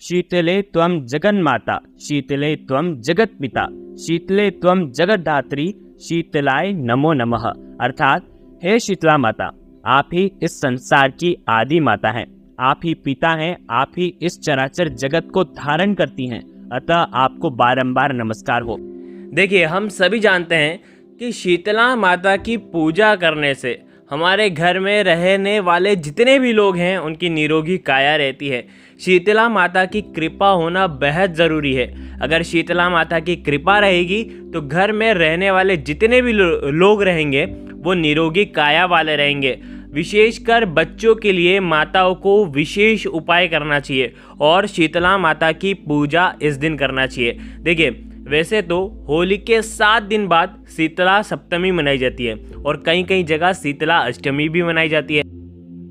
शीतले त्वं जगन्माता, शीतले त्वं जगत्पिता, शीतले त्वं जगद्धात्री, शीतलाय नमो नमः। अर्थात हे शीतला माता, आप ही इस संसार की आदि माता हैं, आप ही पिता हैं, आप ही इस चराचर जगत को धारण करती हैं, अतः आपको बारंबार नमस्कार हो। देखिए, हम सभी जानते हैं कि शीतला माता की पूजा करने से हमारे घर में रहने वाले जितने भी लोग हैं उनकी निरोगी काया रहती है। शीतला माता की कृपा होना बेहद ज़रूरी है। अगर शीतला माता की कृपा रहेगी तो घर में रहने वाले जितने भी लोग रहेंगे वो निरोगी काया वाले रहेंगे। विशेषकर बच्चों के लिए माताओं को विशेष उपाय करना चाहिए और शीतला माता की पूजा इस दिन करना चाहिए। देखिए, वैसे तो होली के 7 दिन बाद शीतला सप्तमी मनाई जाती है और कहीं कहीं जगह शीतला अष्टमी भी मनाई जाती है।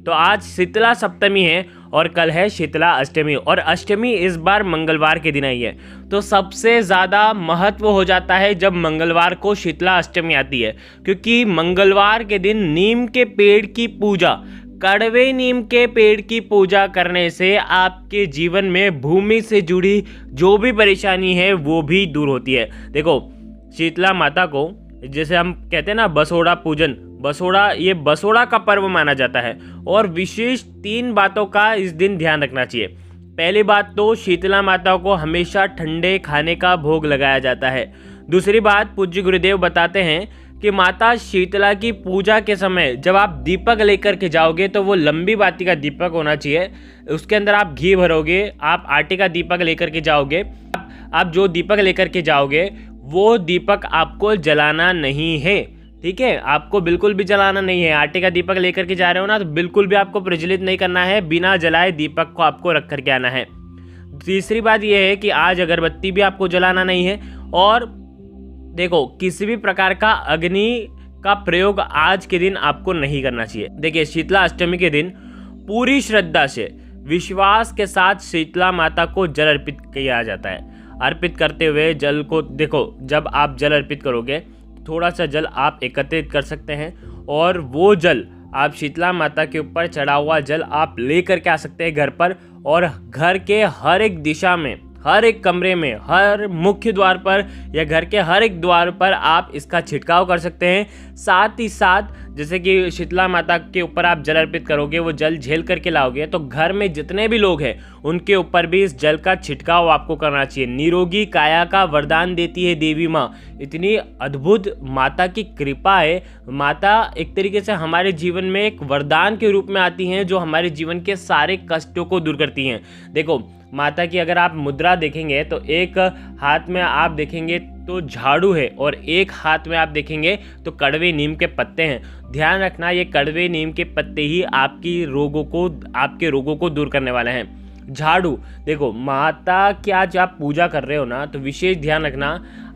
तो आज शीतला सप्तमी है और कल है शीतला अष्टमी, और अष्टमी इस बार मंगलवार के दिन आई है। तो सबसे ज़्यादा महत्व हो जाता है जब मंगलवार को शीतला अष्टमी आती है, क्योंकि मंगलवार के दिन नीम के पेड़ की पूजा, कड़वे नीम के पेड़ की पूजा करने से आपके जीवन में भूमि से जुड़ी जो भी परेशानी है वो भी दूर होती है। देखो, शीतला माता को जैसे हम कहते हैं ना बसोड़ा पूजन, ये बसोड़ा का पर्व माना जाता है और विशेष 3 बातों का इस दिन ध्यान रखना चाहिए। पहली बात तो शीतला माता को हमेशा ठंडे खाने का भोग लगाया जाता है। दूसरी बात, पूज्य गुरुदेव बताते हैं कि माता शीतला की पूजा के समय जब आप दीपक लेकर के जाओगे तो वो लंबी बाती का दीपक होना चाहिए। उसके अंदर आप घी भरोगे, आप आटे का दीपक लेकर के जाओगे। आप जो दीपक लेकर के जाओगे वो दीपक आपको जलाना नहीं है, ठीक है? आपको बिल्कुल भी जलाना नहीं है। आटे का दीपक लेकर के जा रहे हो ना, तो बिल्कुल भी आपको प्रज्वलित नहीं करना है। बिना जलाए दीपक को आपको रख करके आना है। तीसरी बात यह है कि आज अगरबत्ती भी आपको जलाना नहीं है। और देखो, किसी भी प्रकार का अग्नि का प्रयोग आज के दिन आपको नहीं करना चाहिए। देखिए, शीतला अष्टमी के दिन पूरी श्रद्धा से, विश्वास के साथ शीतला माता को जल अर्पित किया जाता है। अर्पित करते हुए जल को, देखो, जब आप जल अर्पित करोगे थोड़ा सा जल आप एकत्रित कर सकते हैं और वो जल आप शीतला माता के ऊपर चढ़ा हुआ जल आप ले करके आ सकते हैं घर पर, और घर के हर एक दिशा में, हर एक कमरे में, हर मुख्य द्वार पर या घर के हर एक द्वार पर आप इसका छिड़काव कर सकते हैं। साथ ही साथ जैसे कि शीतला माता के ऊपर आप जल अर्पित करोगे, वो जल झेल करके लाओगे, तो घर में जितने भी लोग हैं उनके ऊपर भी इस जल का छिड़काव आपको करना चाहिए। निरोगी काया का वरदान देती है देवी माँ। इतनी अद्भुत माता की कृपा है। माता एक तरीके से हमारे जीवन में एक वरदान के रूप में आती हैं जो हमारे जीवन के सारे कष्टों को दूर करती हैं। देखो, माता की अगर आप मुद्रा देखेंगे तो एक हाथ में आप देखेंगे तो झाड़ू है और एक हाथ में आप देखेंगे तो कड़वे नीम के पत्ते हैं। ध्यान रखना, ये कड़वे नीम के पत्ते ही आपके रोगों को दूर करने वाले हैं। झाड़ू, देखो, माता की आज आप पूजा कर रहे हो ना, तो विशेष ध्यान रखना,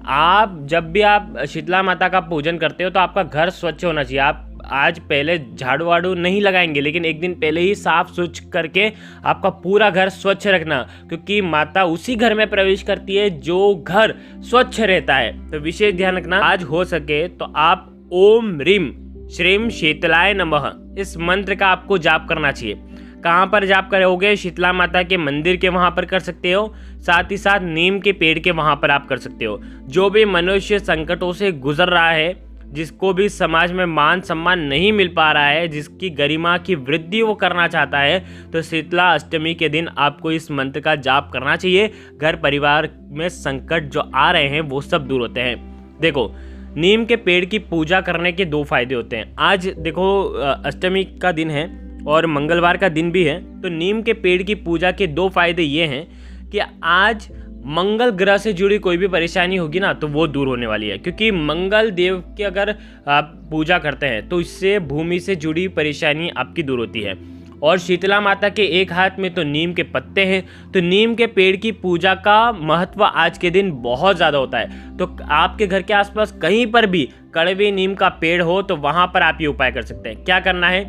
आप जब भी आप शीतला माता का पूजन करते हो तो आपका घर स्वच्छ होना चाहिए। आप आज पहले झाड़ू वाड़ू नहीं लगाएंगे, लेकिन एक दिन पहले ही साफ स्वच्छ करके आपका पूरा घर स्वच्छ रखना, क्योंकि माता उसी घर में प्रवेश करती है जो घर स्वच्छ रहता है। तो विशेष ध्यान रखना, आज हो सके तो आप ओम ह्रीम श्रीम शीतलाय नमः इस मंत्र का आपको जाप करना चाहिए। कहाँ पर जाप करोगे? शीतला माता के मंदिर के वहाँ पर कर सकते हो, साथ ही साथ नीम के पेड़ के वहाँ पर आप कर सकते हो। जो भी मनुष्य संकटों से गुजर रहा है, जिसको भी समाज में मान सम्मान नहीं मिल पा रहा है, जिसकी गरिमा की वृद्धि वो करना चाहता है, तो शीतला अष्टमी के दिन आपको इस मंत्र का जाप करना चाहिए। घर परिवार में संकट जो आ रहे हैं वो सब दूर होते हैं। देखो, नीम के पेड़ की पूजा करने के 2 फायदे होते हैं। आज देखो, अष्टमी का दिन है और मंगलवार का दिन भी है, तो नीम के पेड़ की पूजा के 2 फायदे ये हैं कि आज मंगल ग्रह से जुड़ी कोई भी परेशानी होगी ना, तो वो दूर होने वाली है। क्योंकि मंगल देव की अगर आप पूजा करते हैं तो इससे भूमि से जुड़ी परेशानी आपकी दूर होती है। और शीतला माता के एक हाथ में तो नीम के पत्ते हैं, तो नीम के पेड़ की पूजा का महत्व आज के दिन बहुत ज़्यादा होता है। तो आपके घर के आसपास कहीं पर भी कड़वे नीम का पेड़ हो तो वहाँ पर आप ये उपाय कर सकते हैं। क्या करना है?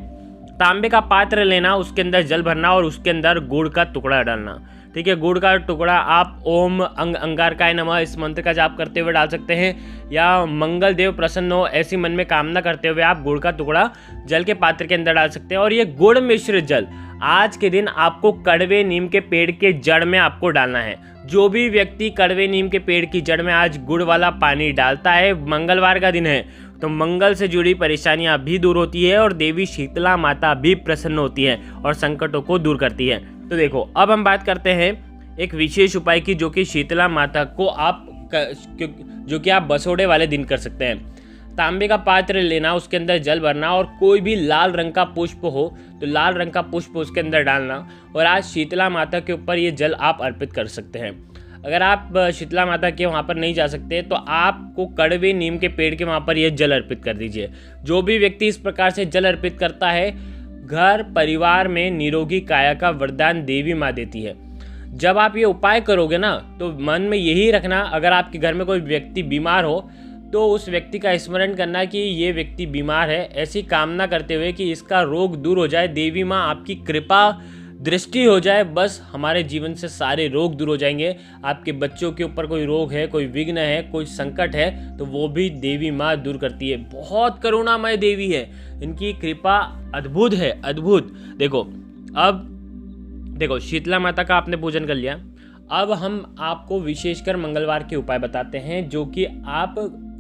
तांबे का पात्र लेना, उसके अंदर जल भरना और उसके अंदर गुड़ का टुकड़ा डालना। ठीक है, गुड़ का टुकड़ा आप ओम अंगारकाय नमः इस मंत्र का जाप करते हुए डाल सकते हैं, या मंगल देव प्रसन्न हो ऐसी मन में कामना करते हुए आप गुड़ का टुकड़ा जल के पात्र के अंदर डाल सकते हैं। और ये गुड़ मिश्रित जल आज के दिन आपको कड़वे नीम के पेड़ के जड़ में आपको डालना है। जो भी व्यक्ति कड़वे नीम के पेड़ की जड़ में आज गुड़ वाला पानी डालता है, मंगलवार का दिन है, तो मंगल से जुड़ी परेशानियां भी दूर होती है और देवी शीतला माता भी प्रसन्न होती है और संकटों को दूर करती है। तो देखो, अब हम बात करते हैं एक विशेष उपाय की, जो कि शीतला माता को आप बसोड़े वाले दिन कर सकते हैं। तांबे का पात्र लेना, उसके अंदर जल भरना और कोई भी लाल रंग का पुष्प हो तो लाल रंग का पुष्प उसके अंदर डालना, और आज शीतला माता के ऊपर ये जल आप अर्पित कर सकते हैं। अगर आप शीतला माता के वहाँ पर नहीं जा सकते तो आपको कड़वे नीम के पेड़ के वहाँ पर यह जल अर्पित कर दीजिए। जो भी व्यक्ति इस प्रकार से जल अर्पित करता है, घर परिवार में निरोगी काया का वरदान देवी माँ देती है। जब आप ये उपाय करोगे ना, तो मन में यही रखना, अगर आपके घर में कोई व्यक्ति बीमार हो तो उस व्यक्ति का स्मरण करना कि ये व्यक्ति बीमार है, ऐसी कामना करते हुए कि इसका रोग दूर हो जाए, देवी माँ आपकी कृपा दृष्टि हो जाए, बस हमारे जीवन से सारे रोग दूर हो जाएंगे। आपके बच्चों के ऊपर कोई रोग है, कोई विघ्न है, कोई संकट है, तो वो भी देवी माँ दूर करती है। बहुत करुणामय देवी है, इनकी कृपा अद्भुत है, अद्भुत। देखो शीतला माता का आपने पूजन कर लिया। अब हम आपको विशेषकर मंगलवार के उपाय बताते हैं, जो कि आप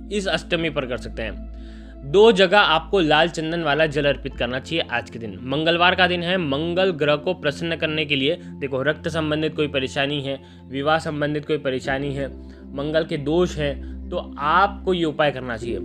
इस अष्टमी पर कर सकते हैं। 2 जगह आपको लाल चंदन वाला जल अर्पित करना चाहिए आज के दिन। मंगलवार का दिन है, मंगल ग्रह को प्रसन्न करने के लिए। देखो, रक्त संबंधित कोई परेशानी है, विवाह संबंधित कोई परेशानी है, मंगल के दोष है, तो आपको ये उपाय करना चाहिए।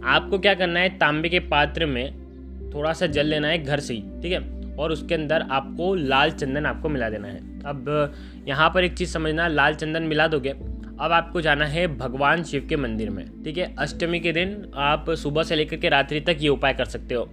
आपको क्या करना है, तांबे के पात्र में थोड़ा सा जल लेना है घर से ही, ठीक है, और उसके अंदर आपको लाल चंदन आपको मिला देना है। अब यहाँ पर एक चीज़ समझना, लाल चंदन मिला दोगे, अब आपको जाना है भगवान शिव के मंदिर में, ठीक है। अष्टमी के दिन आप सुबह से लेकर के रात्रि तक ये उपाय कर सकते हो।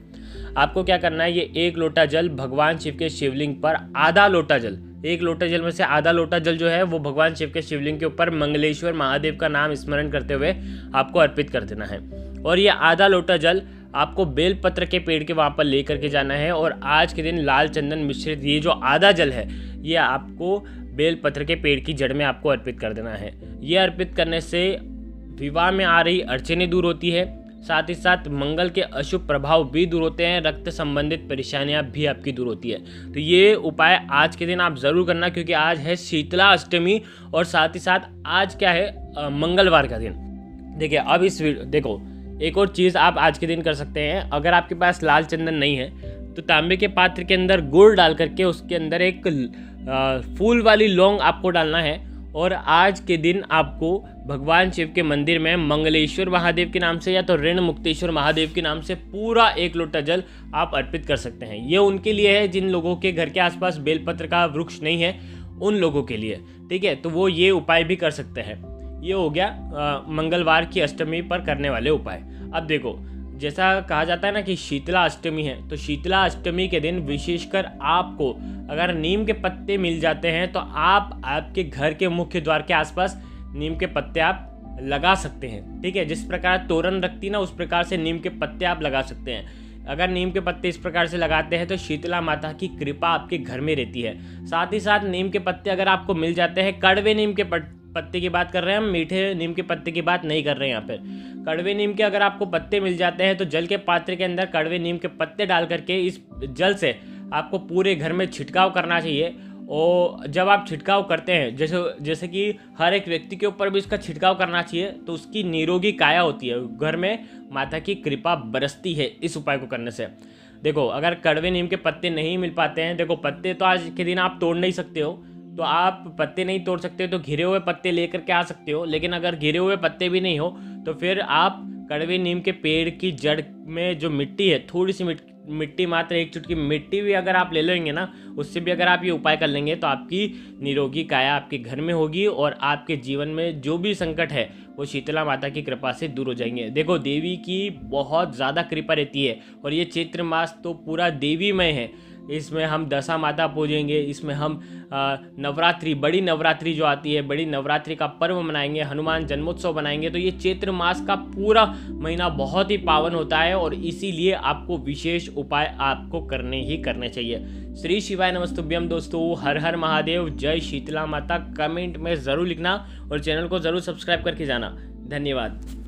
आपको क्या करना है, ये 1 लोटा जल भगवान शिव के शिवलिंग पर, आधा लोटा जल, 1 लोटा जल में से आधा लोटा जल जो है वो भगवान शिव के शिवलिंग के ऊपर मंगलेश्वर महादेव का नाम स्मरण करते हुए आपको अर्पित कर देना है। और ये आधा लोटा जल आपको बेलपत्र के पेड़ के वहाँ पर ले करके जाना है, और आज के दिन लाल चंदन मिश्रित ये जो आधा जल है, ये आपको बेलपत्र के पेड़ की जड़ में आपको अर्पित कर देना है। ये अर्पित करने से विवाह में आ रही अड़चनें दूर होती है, साथ ही साथ मंगल के अशुभ प्रभाव भी दूर होते हैं, रक्त संबंधित परेशानियां भी आपकी दूर होती है। तो ये उपाय आज के दिन आप ज़रूर करना, क्योंकि आज है शीतला अष्टमी और साथ ही साथ आज क्या है, मंगलवार का दिन। देखिए, अब देखो, एक और चीज़ आप आज के दिन कर सकते हैं। अगर आपके पास लाल चंदन नहीं है तो तांबे के पात्र के अंदर गुड़ डाल करके उसके अंदर एक फूल वाली लौंग आपको डालना है, और आज के दिन आपको भगवान शिव के मंदिर में मंगलेश्वर महादेव के नाम से या तो ऋण मुक्तेश्वर महादेव के नाम से पूरा 1 लोटा जल आप अर्पित कर सकते हैं। ये उनके लिए है जिन लोगों के घर के आसपास बेलपत्र का वृक्ष नहीं है, उन लोगों के लिए, ठीक है। तो वो ये उपाय भी कर सकते हैं। ये हो गया मंगलवार की अष्टमी पर करने वाले उपाय। अब देखो, जैसा कहा जाता है ना कि शीतला अष्टमी है, तो शीतला अष्टमी के दिन विशेषकर आपको अगर नीम के पत्ते मिल जाते हैं तो आप आपके घर के मुख्य द्वार के आसपास नीम के पत्ते आप लगा सकते हैं, ठीक है। जिस प्रकार तोरण रखती ना, उस प्रकार से नीम के पत्ते आप लगा सकते हैं। अगर नीम के पत्ते इस प्रकार से लगाते हैं तो शीतला माता की कृपा आपके घर में रहती है। साथ ही साथ नीम के पत्ते अगर आपको मिल जाते हैं, कड़वे नीम के पत्ते की बात कर रहे हैं हम, मीठे नीम के पत्ते की बात नहीं कर रहे हैं यहाँ पर। कड़वे नीम के अगर आपको पत्ते मिल जाते हैं तो जल के पात्र के अंदर कड़वे नीम के पत्ते डाल करके इस जल से आपको पूरे घर में छिड़काव करना चाहिए। और जब आप छिड़काव करते हैं, जैसे कि हर एक व्यक्ति के ऊपर भी इसका छिड़काव करना चाहिए, तो उसकी निरोगी काया होती है, घर में माता की कृपा बरसती है इस उपाय को करने से। देखो, अगर कड़वे नीम के पत्ते नहीं मिल पाते हैं, देखो पत्ते तो आज के दिन आप तोड़ नहीं सकते हो, तो आप पत्ते नहीं तोड़ सकते तो घिरे हुए पत्ते लेकर के आ सकते हो। लेकिन अगर घिरे हुए पत्ते भी नहीं हो तो फिर आप कड़वे नीम के पेड़ की जड़ में जो मिट्टी है, थोड़ी सी मिट्टी मात्र 1 चुटकी मिट्टी भी अगर आप ले लेंगे ना, उससे भी अगर आप ये उपाय कर लेंगे तो आपकी निरोगी काया आपके घर में होगी और आपके जीवन में जो भी संकट है वो शीतला माता की कृपा से दूर हो जाएंगे। देखो, देवी की बहुत ज़्यादा कृपा रहती है और ये चैत्र मास तो पूरा देवीमय है। इसमें हम दशा माता पूजेंगे, इसमें हम नवरात्रि, बड़ी नवरात्रि जो आती है, बड़ी नवरात्रि का पर्व मनाएंगे, हनुमान जन्मोत्सव बनाएंगे। तो ये चैत्र मास का पूरा महीना बहुत ही पावन होता है और इसीलिए आपको विशेष उपाय आपको करने ही करने चाहिए। श्री शिवाय नमस्तुभ्यम दोस्तों, हर हर महादेव, जय शीतला माता। कमेंट में ज़रूर लिखना और चैनल को ज़रूर सब्सक्राइब करके जाना। धन्यवाद।